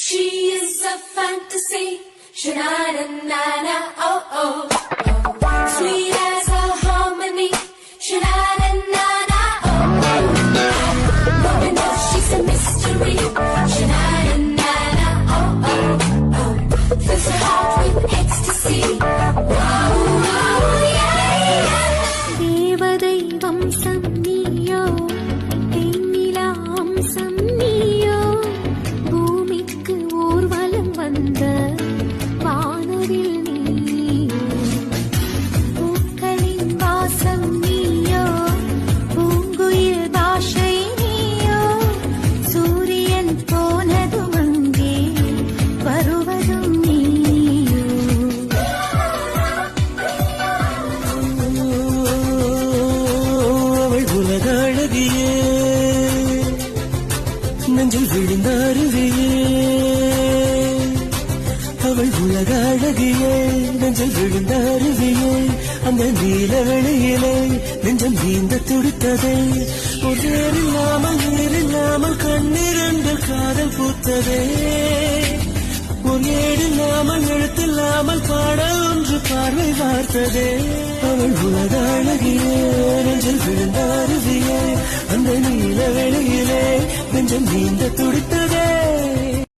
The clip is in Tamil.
She is a fantasy. Sha-na-na-na-na, oh oh. Sweet as a harmony. Sha-na-na-na-na, oh oh. You know she's a mystery. Sha-na-na-na-na, oh oh oh. Fills her heart with ecstasy. Wow, wow, yeah, yeah. தேவதை வம்சம் நீயோ, தேனிலா அம்சம் நீயோ, பூமிக்கு ஊர்வலம் வந்த வானவில் நீயோ, பூக்களின் வாசம் நீயோ, பூங்குயில் பாஷை நீயோ, சூரியன் போனதும் அங்கே வருவதும் நீயோ. அவள் உலக அழகியே, நெஞ்சில் விழுந்த அருவியே. அவள் உலக அழகியே, நெஞ்சில் விழுந்த அருவியே. அந்த நீல வெளியிலே நெஞ்சம் நீந்த துடித்ததே. ஒரு இல்லாமல் நீரில்லாமல் கண்ணீரென்று காதல் பூத்ததே. ஒரு ஏடில்லாமல் எழுத்தில்லாமல் பாட ஒன்று பார்வை பார்த்ததே. அவள் உலக அழகியே, நெஞ்சில் விழுந்த அருவியே. அந்த நீல வெளியிலே நெஞ்சம் நீந்த துடித்ததே.